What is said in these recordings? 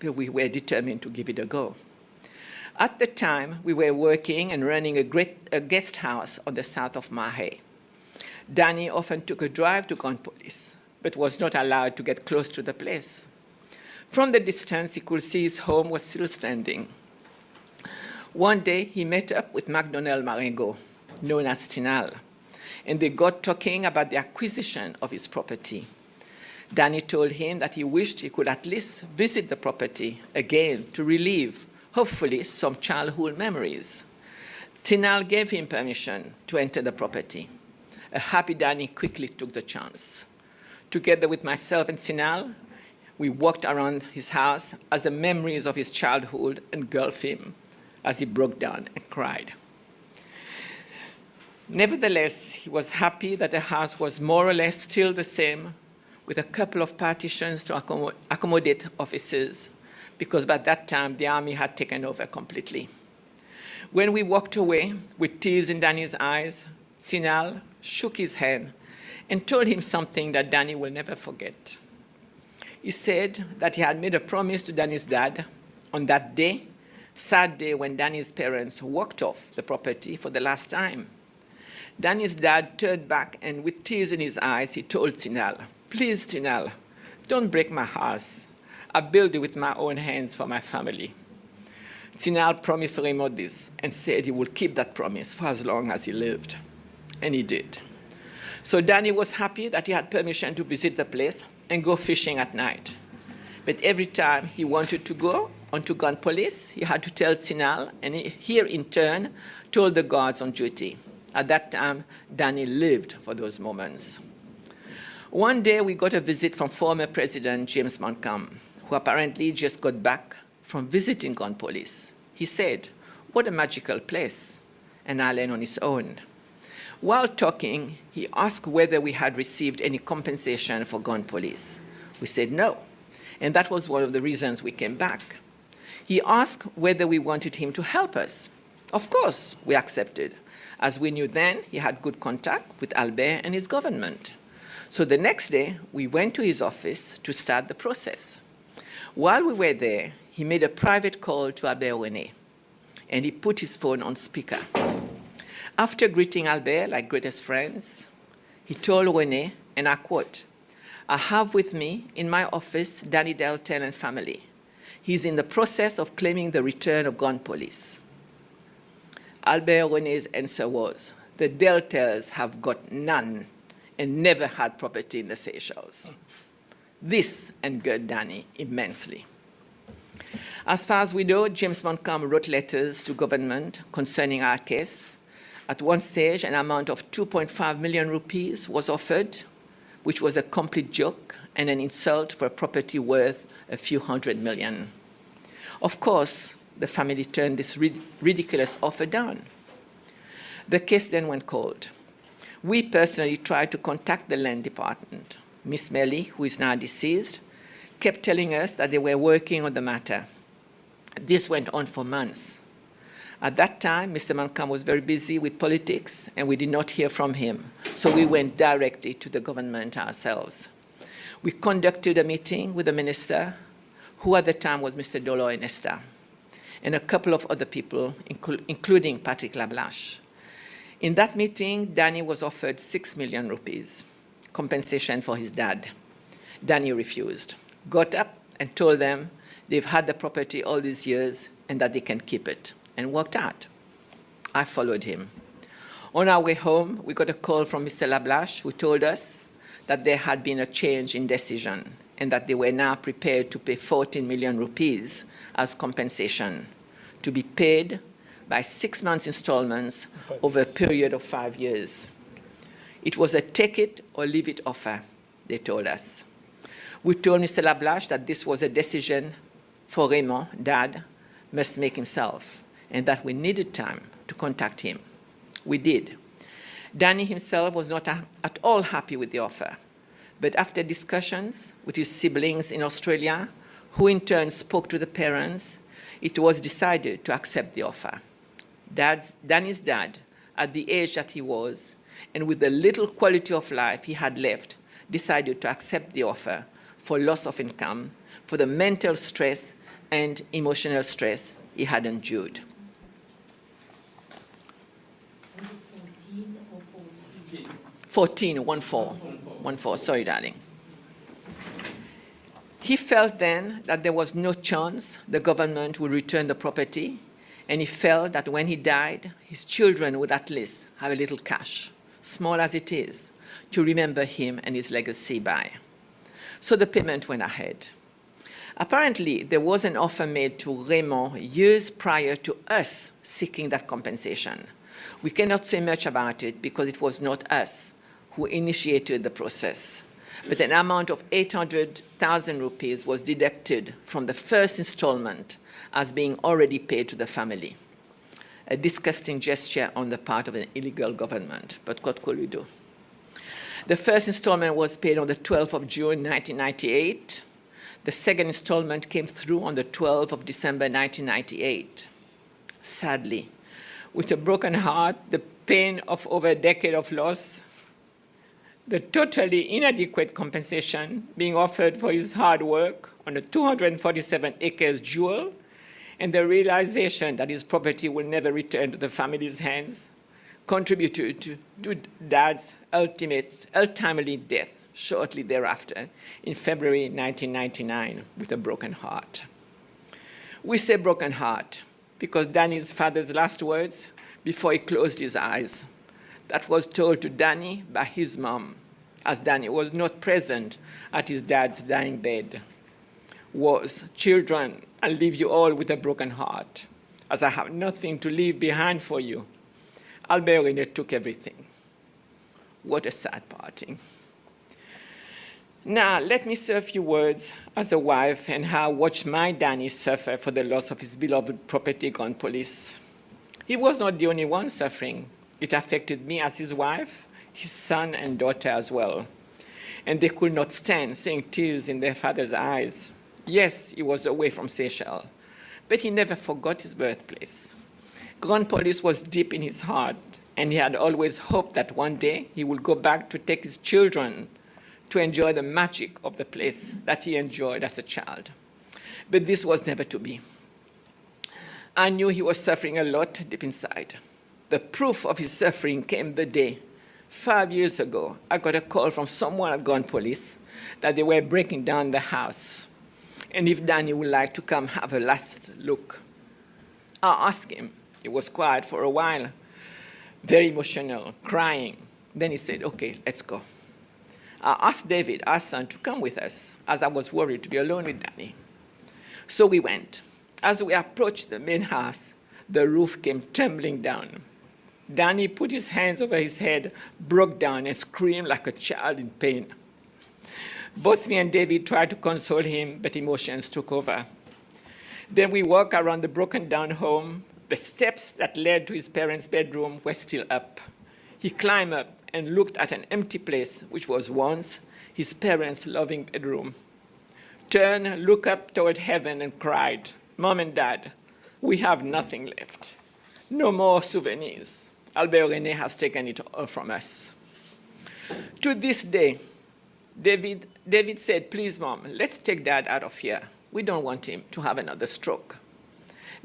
but we were determined to give it a go. At the time, we were working and running a guest house on the south of Mahe. Danny often took a drive to Gun Police, but was not allowed to get close to the place. From the distance, he could see his home was still standing. One day, he met up with MacDonald Marengo, known as Tinal, and they got talking about the acquisition of his property. Danny told him that he wished he could at least visit the property again to relive, hopefully, some childhood memories. Tinal gave him permission to enter the property. A happy Danny quickly took the chance. Together with myself and Tinal, we walked around his house as the memories of his childhood engulfed him as he broke down and cried. Nevertheless, he was happy that the house was more or less still the same, with a couple of partitions to accommodate officers, because by that time the army had taken over completely. When we walked away with tears in Danny's eyes, Tinal shook his hand and told him something that Danny will never forget. He said that he had made a promise to Danny's dad on that day, sad day when Danny's parents walked off the property for the last time. Danny's dad turned back and with tears in his eyes, he told Tinal, "Please, Tinal, don't break my house. I built it with my own hands for my family." Tinal promised Raymond this and said he would keep that promise for as long as he lived. And he did. So Danny was happy that he had permission to visit the place and go fishing at night. But every time he wanted to go onto Gun Police, he had to tell Tinal, and he in turn told the guards on duty. At that time, Danny lived for those moments. One day, we got a visit from former President James Montcalm, who apparently just got back from visiting Gun Police. He said, "What a magical place," an island on its own. While talking, he asked whether we had received any compensation for Gun Police. We said no, and that was one of the reasons we came back. He asked whether we wanted him to help us. Of course, we accepted, as we knew then he had good contact with Albert and his government. So the next day, we went to his office to start the process. While we were there, he made a private call to Albert René, and he put his phone on speaker. After greeting Albert like greatest friends, he told René, and I quote, "I have with me in my office Danny Deltel and family. He's in the process of claiming the return of Gun Police." Albert René's answer was, "The Deltels have got none and never had property in the Seychelles." This angered Danny immensely. As far as we know, James Montcalm wrote letters to government concerning our case. At one stage, an amount of 2.5 million rupees was offered, which was a complete joke and an insult for a property worth a few hundred million. Of course, the family turned this ridiculous offer down. The case then went cold. We personally tried to contact the land department. Miss Melly, who is now deceased, kept telling us that they were working on the matter. This went on for months. At that time, Mr. Montcalm was very busy with politics, and we did not hear from him, so we went directly to the government ourselves. We conducted a meeting with the minister, who at the time was Mr. Dolo Nesta, and a couple of other people, including Patrick Lablache. In that meeting, Danny was offered 6 million rupees, compensation for his dad. Danny refused, got up and told them they've had the property all these years and that they can keep it, and walked out. I followed him. On our way home, we got a call from Mr. Lablache, who told us that there had been a change in decision and that they were now prepared to pay 14 million rupees as compensation, to be paid by 6 months installments over a period of 5 years. It was a take it or leave it offer, they told us. We told Mr. Lablache that this was a decision for Raymond, Dad, must make himself, and that we needed time to contact him. We did. Danny himself was not at all happy with the offer, but after discussions with his siblings in Australia, who in turn spoke to the parents, it was decided to accept the offer. Danny's dad, at the age that he was, and with the little quality of life he had left, decided to accept the offer for loss of income, for the mental stress and emotional stress he had endured. 14, 1-4, sorry, darling. He felt then that there was no chance the government would return the property, and he felt that when he died, his children would at least have a little cash, small as it is, to remember him and his legacy by. So the payment went ahead. Apparently, there was an offer made to Raymond years prior to us seeking that compensation. We cannot say much about it because it was not us who initiated the process. But an amount of 800,000 rupees was deducted from the first installment as being already paid to the family. A disgusting gesture on the part of an illegal government, but what could we do? The first installment was paid on the 12th of June, 1998. The second installment came through on the 12th of December, 1998. Sadly, with a broken heart, the pain of over a decade of loss, the totally inadequate compensation being offered for his hard work on a 247 acres jewel, and the realization that his property will never return to the family's hands, contributed to Dad's ultimately death shortly thereafter in February 1999 with a broken heart. We say broken heart because Danny's father's last words before he closed his eyes, that was told to Danny by his mom, as Danny was not present at his dad's dying bed, was, "Children, I'll leave you all with a broken heart, as I have nothing to leave behind for you. Albert René took everything." What a sad parting. Now, let me say a few words as a wife and how I watched my Danny suffer for the loss of his beloved property gone police. He was not the only one suffering. It affected me as his wife, his son and daughter as well. And they could not stand seeing tears in their father's eyes. Yes, he was away from Seychelles, but he never forgot his birthplace. Grand Police was deep in his heart, and he had always hoped that one day he would go back to take his children to enjoy the magic of the place that he enjoyed as a child. But this was never to be. I knew he was suffering a lot deep inside. The proof of his suffering came the day, 5 years ago, I got a call from someone at Grand Police that they were breaking down the house, and if Danny would like to come have a last look. I asked him. He was quiet for a while, very emotional, crying. Then he said, "Okay, let's go." I asked David, our son, to come with us, as I was worried to be alone with Danny. So we went. As we approached the main house, the roof came tumbling down. Danny put his hands over his head, broke down, and screamed like a child in pain. Both me and David tried to console him, but emotions took over. Then we walked around the broken down home. The steps that led to his parents' bedroom were still up. He climbed up and looked at an empty place, which was once his parents' loving bedroom. Turned, looked up toward heaven and cried, "Mom and Dad, we have nothing left. No more souvenirs. Albert René has taken it all from us." To this day, David said, "Please, Mom, let's take Dad out of here. We don't want him to have another stroke."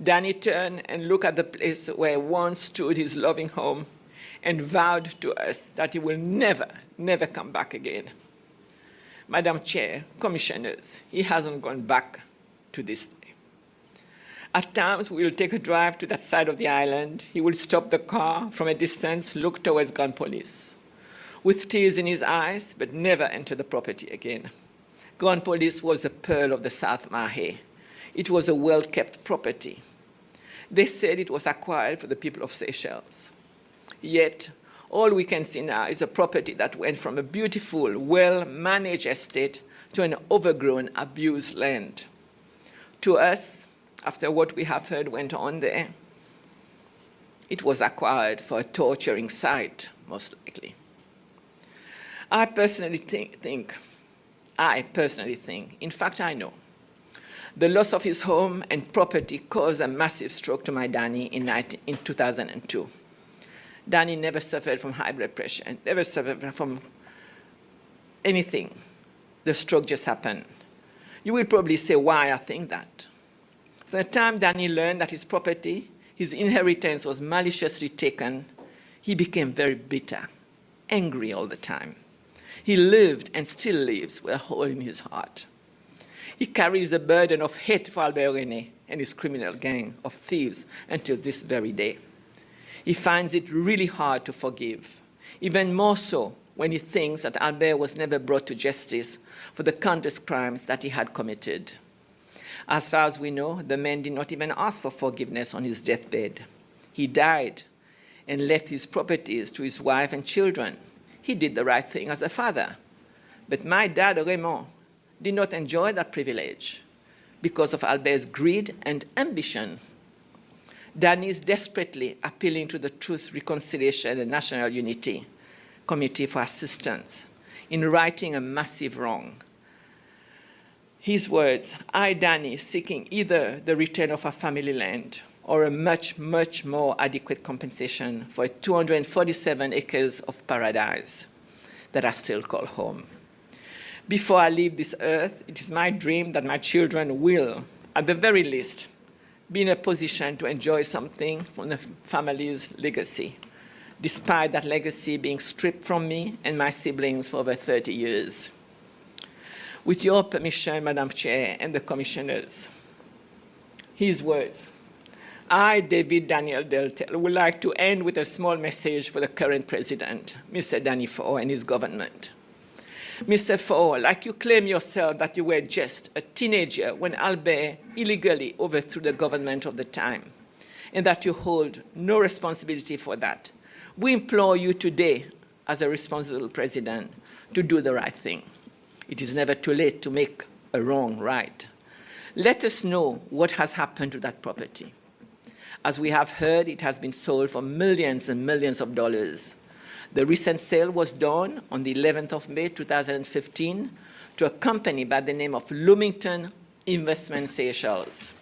Danny turned and looked at the place where once stood his loving home and vowed to us that he will never, never come back again. Madam Chair, Commissioners, he hasn't gone back to this day. At times, we will take a drive to that side of the island. He will stop the car from a distance, look towards Grand Police, with tears in his eyes, but never enter the property again. Grand Police was the pearl of the South Mahe. It was a well-kept property. They said it was acquired for the people of Seychelles. Yet, all we can see now is a property that went from a beautiful, well-managed estate to an overgrown, abused land. To us, after what we have heard went on there, it was acquired for a torturing site, most likely. I personally think, in fact I know, the loss of his home and property caused a massive stroke to my Danny in 2002. Danny never suffered from high blood pressure, never suffered from anything. The stroke just happened. You will probably say why I think that. From the time Danny learned that his property, his inheritance, was maliciously taken, he became very bitter, angry all the time. He lived and still lives with a hole in his heart. He carries the burden of hate for Albert René and his criminal gang of thieves until this very day. He finds it really hard to forgive, even more so when he thinks that Albert was never brought to justice for the countless crimes that he had committed. As far as we know, the man did not even ask for forgiveness on his deathbed. He died and left his properties to his wife and children. He did the right thing as a father. But my dad, Raymond, did not enjoy that privilege because of Albert's greed and ambition. Danny is desperately appealing to the Truth, Reconciliation and National Unity Committee for assistance in righting a massive wrong. His words, I, Danny, seeking either the return of our family land or a much, much more adequate compensation for 247 acres of paradise that I still call home. Before I leave this earth, it is my dream that my children will, at the very least, be in a position to enjoy something from the family's legacy, despite that legacy being stripped from me and my siblings for over 30 years. With your permission, Madam Chair and the commissioners, his words. I, David Daniel Deltel, would like to end with a small message for the current president, Mr. Danny Faure, and his government. Mr. Faure, like you claim yourself that you were just a teenager when Albert illegally overthrew the government of the time, and that you hold no responsibility for that, we implore you today, as a responsible president, to do the right thing. It is never too late to make a wrong right. Let us know what has happened to that property. As we have heard, it has been sold for millions and millions of dollars. The recent sale was done on the 11th of May, 2015, to a company by the name of Lumington Investment Seychelles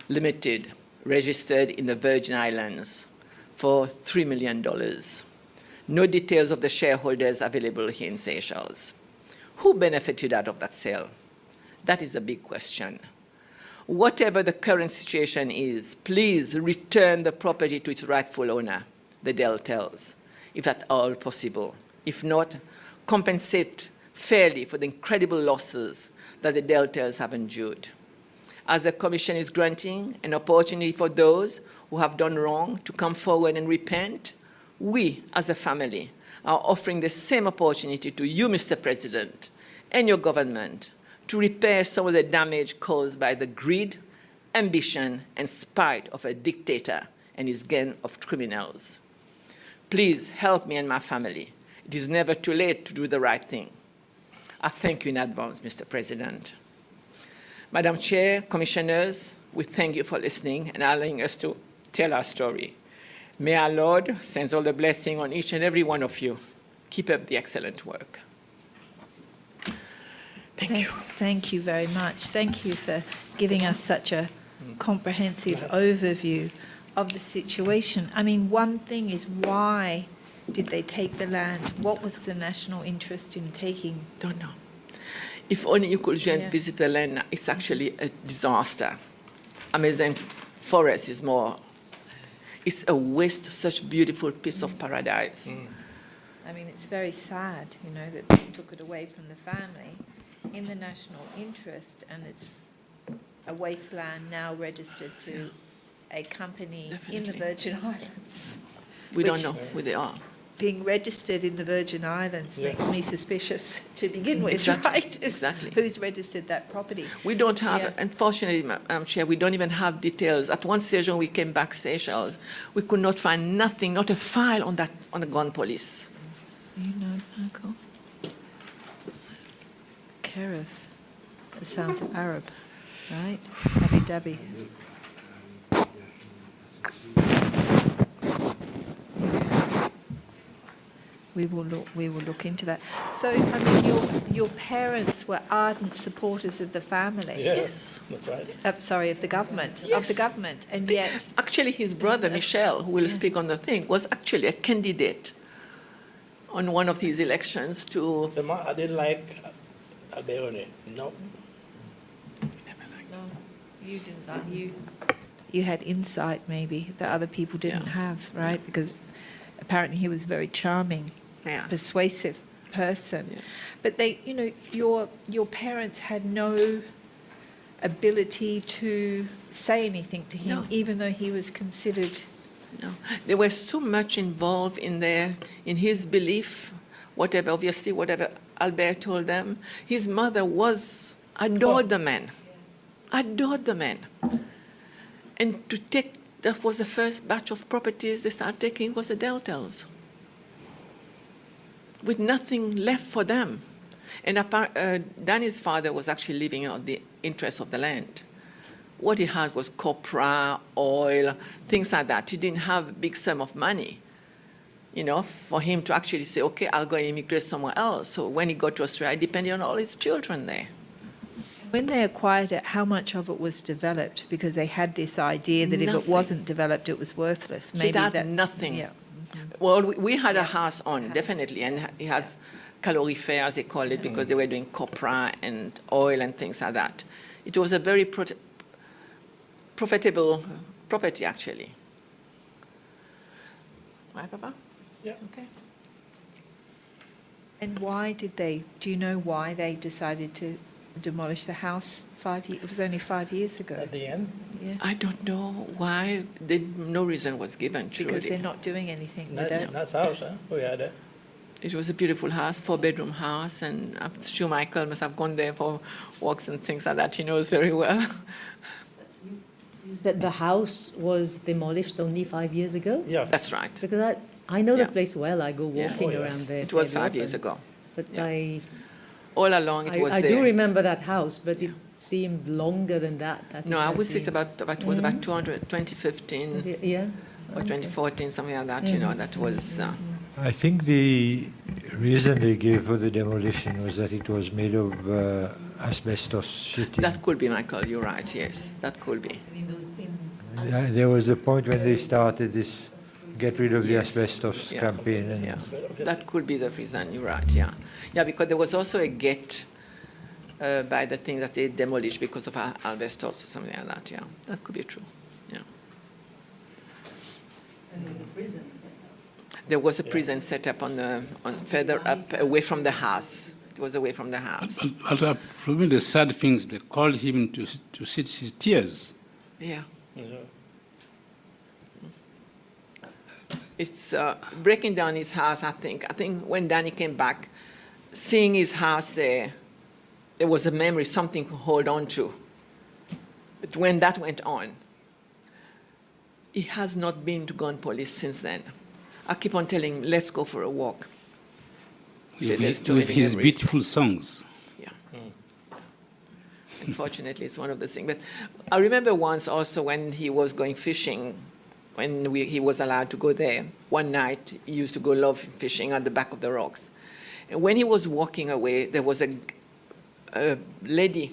Limited, registered in the Virgin Islands, for $3 million. No details of the shareholders available here in Seychelles. Who benefited out of that sale? That is a big question. Whatever the current situation is, please return the property to its rightful owner, the Deltels, if at all possible. If not, compensate fairly for the incredible losses that the Deltels have endured. As the Commission is granting an opportunity for those who have done wrong to come forward and repent, we, as a family, are offering the same opportunity to you, Mr. President, and your government to repair some of the damage caused by the greed, ambition, and spite of a dictator and his gang of criminals. Please help me and my family. It is never too late to do the right thing. I thank you in advance, Mr. President. Madam Chair, Commissioners, we thank you for listening and allowing us to tell our story. May our Lord send all the blessing on each and every one of you. Keep up the excellent work. Thank you. Thank you very much. Thank you for giving us such a comprehensive overview of the situation. I mean, one thing is, why did they take the land? What was the national interest in taking? Don't know. If only you could visit the land, it's actually a disaster. Amazon forest is more, it's a waste, such beautiful piece of paradise. I mean, it's very sad, you know, that they took it away from the family in the national interest, and it's a wasteland now registered to a company in the Virgin Islands. We don't know who they are. Being registered in the Virgin Islands makes me suspicious to begin with, right? Exactly. Who's registered that property? We don't have, unfortunately, Madam Chair, we don't even have details. At one station we came back Seychelles, we could not find nothing, not a file on the gun police. You know, Michael? Kerif. It sounds Arab, right? Abu Dhabi. We will look into that. So, I mean, your parents were ardent supporters of the family. Yes, that's right. Of the government. Yes. Of the government, and yet Actually, his brother, Michel, who will speak on the thing, was actually a candidate on one of these elections to... I didn't like Albert. No. no. You didn't know. You had insight maybe that other people didn't have, right? Because apparently he was a very charming, persuasive person. Yeah. But they, you know, your parents had no ability to say anything to him, No. even though he was considered. No, they were so much involved in his belief, whatever Albert told them. His mother adored the man, adored the man. And that was the first batch of properties they started taking was the Deltals, with nothing left for them. And Danny's father was actually living on the interest of the land. What he had was copra, oil, things like that. He didn't have a big sum of money, you know, for him to actually say, okay, I'll go immigrate somewhere else. So when he got to Australia, he depended on all his children there. When they acquired it, how much of it was developed? Because they had this idea that if it wasn't developed, it was worthless. Maybe that nothing. Yeah. Well, we had a house on, definitely, and it has calorifer, as they call it, because they were doing copra and oil and things like that. It was a very profitable property, actually. Right, Papa? Yeah. Okay. And why did they, do you know why they decided to demolish the house 5 years? It was only 5 years ago. At the end? Yeah. I don't know why. No reason was given, truly. Because they're not doing anything with it. Nice house, huh? We had it. It was a beautiful house, 4-bedroom house, and I'm sure Michael must have gone there for walks and things like that. He knows very well. You said the house was demolished only 5 years ago? Yeah. That's right. Because I know Yeah. the place well. I go Yeah. walking Oh, yeah. around there. It was fairly 5 years often. ago. But Yeah. All along, it was I there. do remember that house, but Yeah. it seemed longer than that. No, I would say it's been. it was about 2015 Yeah. or Okay. 2014, something like that, you know, that was... I think the reason they gave for the demolition was that it was made of asbestos sheeting. that could be, Michael, you're right, yes, that could be. There was a point when they started this get rid of the Yes. asbestos Yeah. campaign. And Yeah, that could be the reason, you're right, yeah. Yeah, because there was also a gate by the thing that they demolished because of asbestos or something like that, yeah. That could be true, yeah. There was a prison set up on further up, away from the house. It was away from the house. But probably the sad things, they called him to sit his tears. Yeah. Yeah. It's breaking down his house, I think. I think when Danny came back, seeing his house there, there was a memory, something to hold on to. But when that went on, he has not been to gun police since then. I keep on telling him, let's go for a walk. He said, "There's too With many his memories." beautiful songs. Yeah. Unfortunately, it's one of those things. But I remember once also when he was going fishing, when he was allowed to go there, one night he used to go love fishing at the back of the rocks. And when he was walking away, there was a lady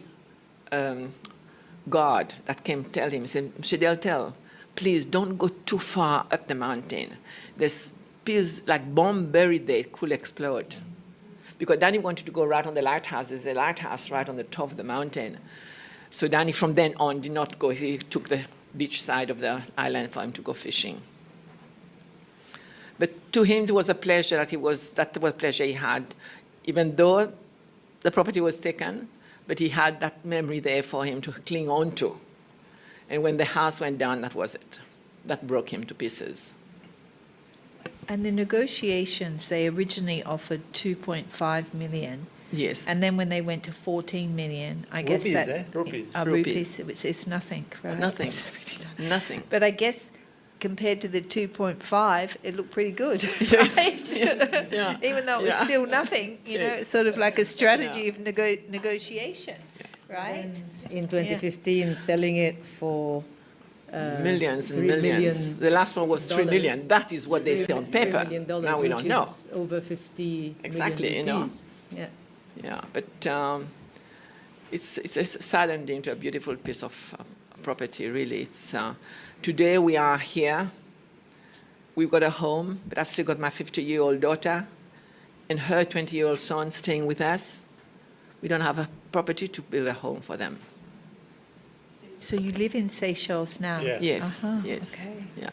guard that came to tell him, said, "Monsieur Deltel, please don't go too far up the mountain. There's pieces like bomb buried there, it could explode." Because Danny wanted to go right on the lighthouse. There's a lighthouse right on the top of the mountain. So Danny, from then on, did not go. He took the beach side of the island for him to go fishing. But to him, it was a pleasure that was a pleasure he had, even though the property was taken, but he had that memory there for him to cling on to. And when the house went down, that was it. That broke him to pieces. And the negotiations, they originally offered 2.5 million. Yes. And then when they went to 14 million, I guess Rupees, that's... eh? Rupees. Rupees. It's nothing, right? Nothing. It's really Nothing. But I guess compared to the 2.5, it looked pretty good, Yes. right? Yeah. Even though it was Yeah. still nothing, you know, Yes. it's sort of like a strategy Yeah. of negotiation, right? In 2015, selling it for Millions and $3 millions. million. The last one was 3 million. That is what they say on paper. $3 million, Now we don't which know. is over 50 Exactly, million you know. rupees. Yeah. Yeah, but it's saddened into a beautiful piece of property, really. It's today we are here. We've got a home, but I've still got my 50-year-old daughter and her 20-year-old son staying with us. We don't have a property to build a home for them. So So you live in Seychelles now? Yeah. Yes, Uh-huh, yes, okay. yeah.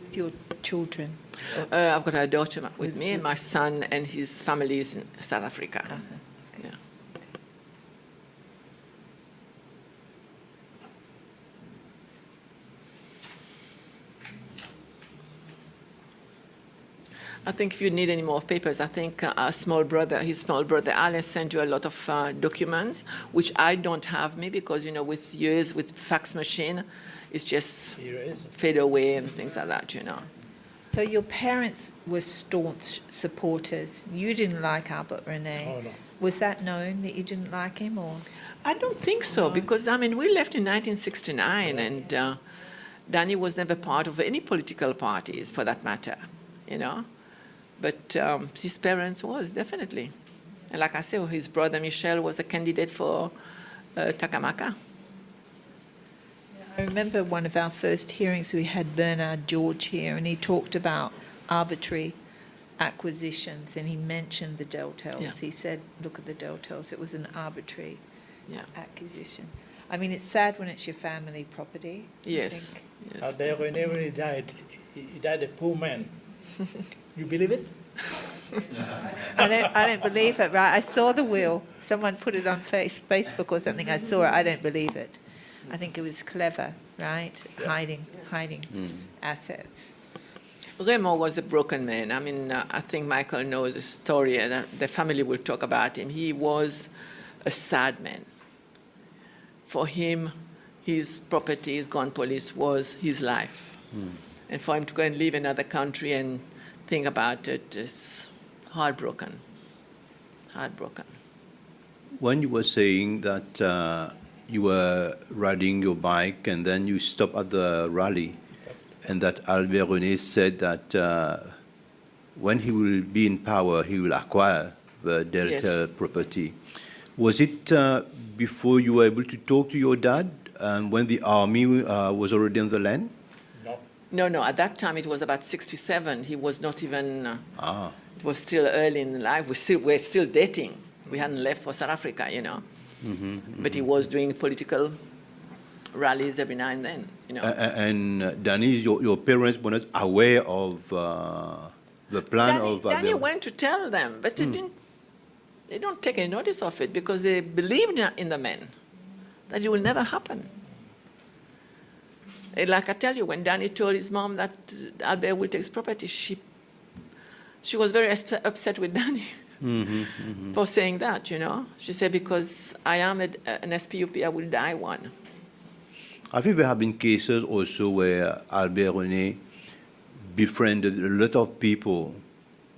With your children? I've got a daughter with me, and my son and his family is in South Africa. Uh-huh. Yeah. I think if you need any more papers, I think his small brother, Alan, sent you a lot of documents, which I don't have, maybe because, you know, with years with fax machine, it's just Erase. fade away and things like that, you know. So your parents were staunch supporters. You didn't like Albert Rene. Oh, no. Was that known that you didn't like him, or? I don't think so, because, I mean, we left in 1969, and Danny was never part of any political parties, for that matter, you know. But his parents was, definitely. And like I said, his brother Michel was a candidate for Takamaka. I remember one of our first hearings, we had Bernard George here, and he talked about arbitrary acquisitions, and he mentioned the Deltels. Yeah. He said, look at the Deltels, it was an arbitrary Yeah. acquisition. I mean, it's sad when it's your family property. I Yes. think. Yes. Albert Rene, when he died a poor man. You believe it? I don't believe it, right? I saw the will. Someone put it on Facebook or something. I saw it. I don't believe it. I think it was clever, right? Hiding assets. Raymond was a broken man. I mean, I think Michael knows the story, and the family will talk about him. He was a sad man. For him, his property, his gun police was his life. And for him to go and live in another country and think about it is heartbroken. Heartbroken. When you were saying that you were riding your bike and then you stopped at the rally, and that Albert Rene said that when he will be in power, he will acquire the Delta property. Was it before you were able to talk to your dad, when the army was already on the land? No. No, at that time it was about 67. He was not even, it was still early in life. We're still dating. We hadn't left for South Africa, you know. But he was doing political rallies every now and then, you know. And Danny, your parents were not aware of the plan of Danny Albert? went to tell them, but they don't take any notice of it because they believed in the man, that it will never happen. Like I tell you, when Danny told his mom that Albert will take his property, she was very upset with Danny for saying that, you know. She said, because I am an SPUP, I will die one. I think there have been cases also where Albert Rene befriended a lot of people,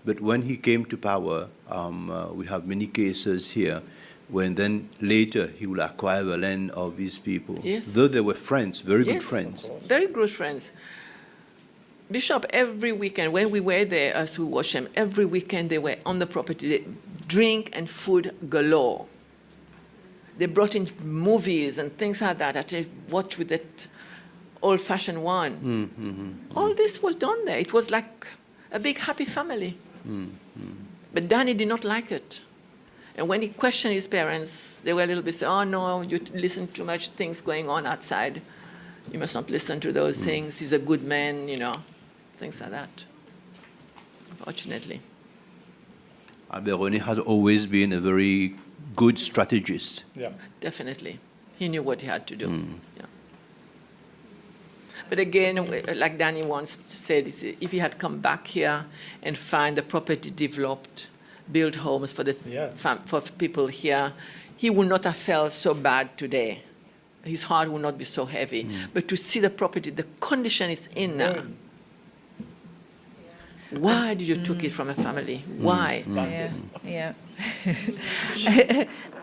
but when he came to power, we have many cases here when then later he will acquire the land of these people. Yes. Though they were friends, very good Yes, friends. very good friends. Bishop, every weekend, when we were there as we watched them, every weekend they were on the property, they drink and food galore. They brought in movies and things like that I watched with that old-fashioned one. All this was done there. It was like a big happy family. But Danny did not like it. And when he questioned his parents, they were a little bit saying, oh no, you listen too much things going on outside. You must not listen to those things. He's a good man, you know, things like that, unfortunately. Albert Rene has always been a very good strategist. Yeah. Definitely. He knew what he had to do. Yeah. But again, like Danny once said, if he had come back here and find the property developed, build homes for for people here, he would not have felt so bad today. His heart would not be so heavy. But to see the property, the condition it's in now. Why did you took it from a family? Why? Yeah.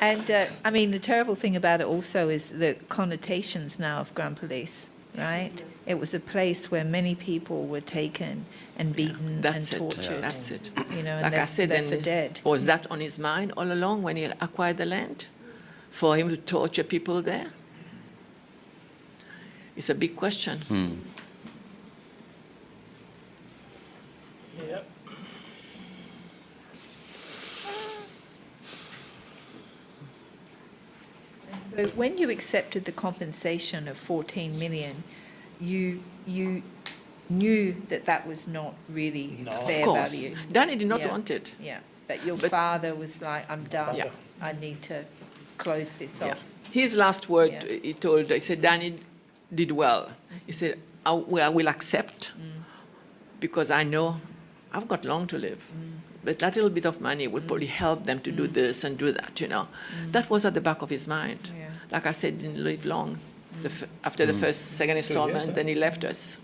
And I mean, the terrible thing about it also is the connotations now of Grand Police, right? It was a place where many people were taken and beaten That's and it. tortured. That's it. You know, and Like I left, said, left for dead. was that on his mind all along when he acquired the land? For him to torture people there? It's a big question. Yeah. So when you accepted the compensation of 14 million, you knew that that was not really No. Of fair course. value. Danny did not Yeah. want it. Yeah, but your But- father was like, I'm done. Yeah. I need to close this Yeah. off. His last word, Yeah. he said, Danny did well. He said, I will accept because I know I've got long to live. But that little bit of money will probably help them to do this and do that, you know. That was at the back of his mind. Yeah. Like I said, didn't live long. After the second installment, then he left us.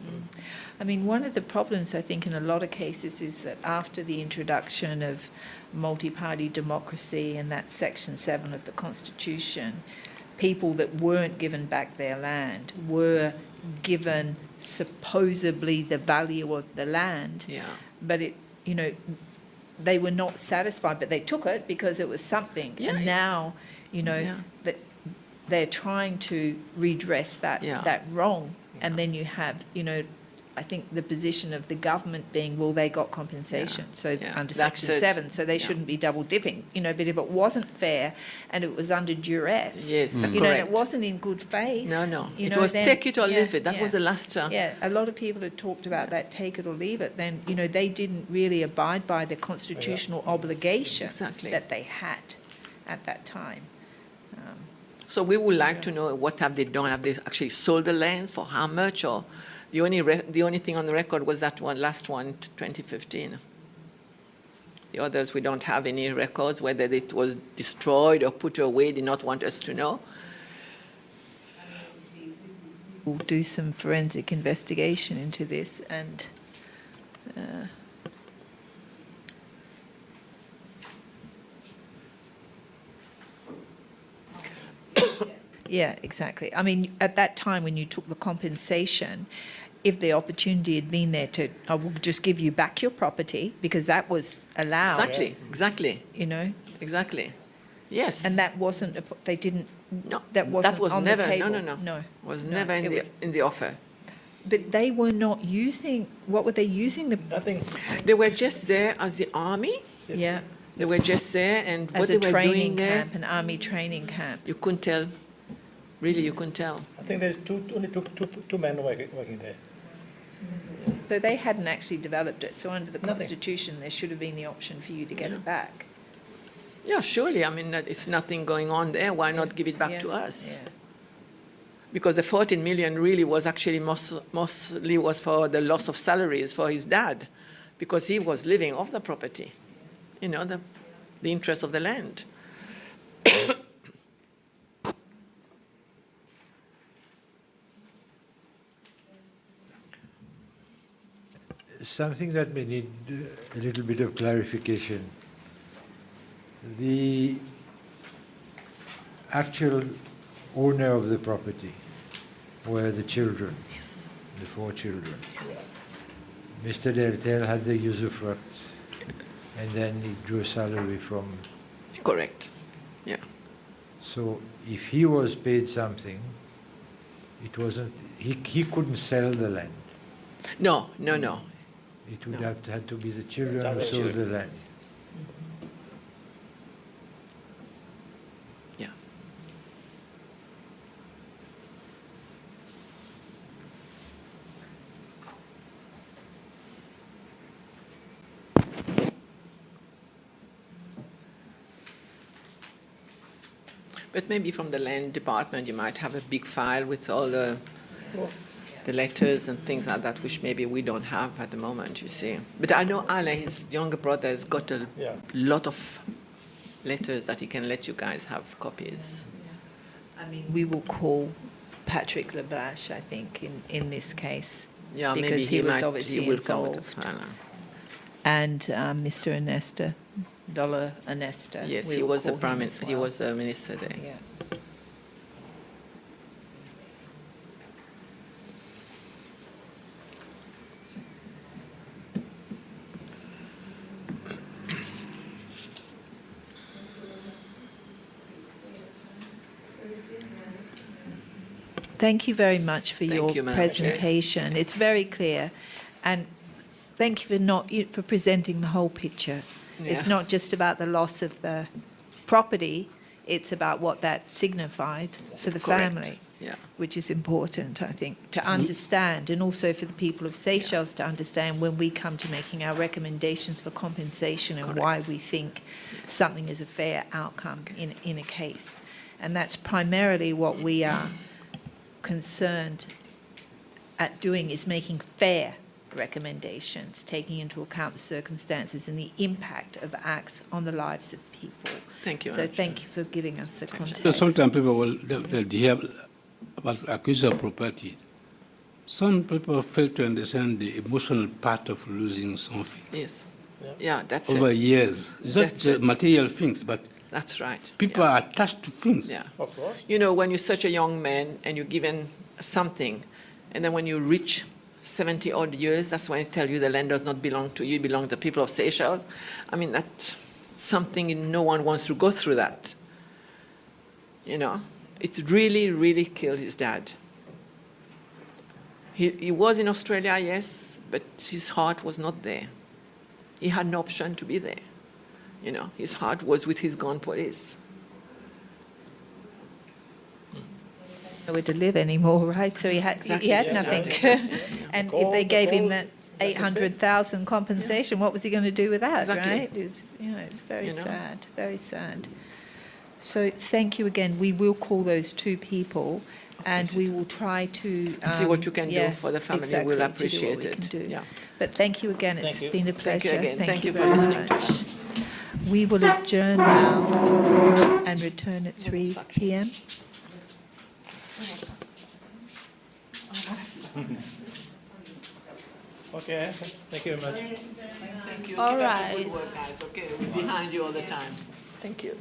I mean, one of the problems, I think, in a lot of cases is that after the introduction of multi-party democracy and that Section 7 of the Constitution, people that weren't given back their land were given supposedly the value of the land, Yeah. but it, you know, they were not satisfied, but they took it because it was something. Yeah. And now, you know, Yeah. that they're trying to redress that, Yeah. that wrong. And then you have, you know, I think the position of the government being, well, they got compensation, Yeah. so Yeah. under That's Section it. 7, so they Yeah. shouldn't be double dipping, you know, but if it wasn't fair and it was under duress, Yes, that's you know, and it correct. wasn't in good faith. No. you It know, was then- take it or yeah, leave it. That yeah. was the last. Yeah, a lot of people had talked about that take it or leave it, then, you know, they didn't really abide by the constitutional obligation Exactly. that they had at that time. So we would like to know what have they done? Have they actually sold the lands for how much? Or the only thing on the record was that last one, 2015. The others, we don't have any records whether it was destroyed or put away. They not want us to know. We'll do some forensic investigation into this and yeah, exactly. I mean, at that time when you took the compensation, if the opportunity had been there to, I will just give you back your property because that was allowed, Exactly. you know, Yes. and that wasn't, they didn't, no, that wasn't was on never, the table. No. Was No, never it was- in the offer. But they were not using, what were they using the, Nothing. They were just there as the army. yeah, They were just there, and what as they a were training doing there, camp, an army training camp. you couldn't tell. Really, you couldn't tell. I think there's only two men working there. So they hadn't actually developed it, so under the Nothing. Constitution, there should have been the option for you to get it back. Yeah, surely. I mean, it's nothing going on there. Why not give it back Yeah, to us? yeah. Because the 14 million really was actually mostly was for the loss of salaries for his dad, because he was living off the property, you know, the interest of the land. Something that may need a little bit of clarification. The actual owner of the property were the children, Yes. the 4 children. Yes. Mr. Deltel had the usufruct, and then he drew a salary from. Correct. Yeah. So if he was paid something, it wasn't, he couldn't sell the land. No. It would No. have had to be the children who Salary. sold the land. Yeah. But maybe from the land department, you might have a big file with all the letters and things like that, which maybe we don't have at the moment, you see. But I know Alain, his younger brother, has got a Yeah. lot of letters that he can let you guys have copies. I mean, we will call Patrick Leblache, I think, in this case. Yeah, maybe Because he was obviously he will come with a involved. file. And Mr. Anesta, Dollar Anesta. Yes, we he will was call him as he well. was a minister there. Yeah. Thank you very much for Thank your you, Madam Chair. presentation. It's very clear, and thank you for presenting the whole picture. It's Yeah. not just about the loss of the property; It's about what that signified for the Correct. family, Yeah. which is important, I think, to understand, and also for the people of Seychelles to understand when we come to making our recommendations for compensation and why we think something is a fair outcome in a case. And that's primarily what we are concerned at doing, is making fair recommendations, taking into account the circumstances and the impact of acts on the lives of people. Thank you. So Madam thank you for giving us the context. So sometimes people will they'll hear about acquisition of property. Some people fail to understand the emotional part of losing something Yes. Yeah, that's over it. years. It's not That's it. material things, but That's right. people yeah. are attached to things. Yeah. Of course. You know, when you're such a young man and you're given something, and then when you reach 70 odd years, that's when they tell you the land does not belong to you, it belongs to the people of Seychelles. I mean, that's something no one wants to go through that. You know, it really, really killed his dad. He was in Australia, yes, but his heart was not there. He had no option to be there. You know, his heart was with his gone police. Nowhere to live anymore, right? So he had Exactly, he had yeah, nothing. exactly. And if they gave him that like I said. 800,000 compensation, what was he going to do with that, Exactly. right? It's, it's very You know? sad, very sad. So thank you again. We will call those two people, and we will try to See what you can do yeah, for the family. exactly, We'll to do what appreciate we it. can do. Yeah. But thank you again. It's Thank you. been a Thank you pleasure. again. Thank you for very listening to much. We will adjourn now and return at 3 p.m. Okay, thank you very much. Thank you. All Keep up the right. good work, guys. Okay, we're behind you all the time. Thank you.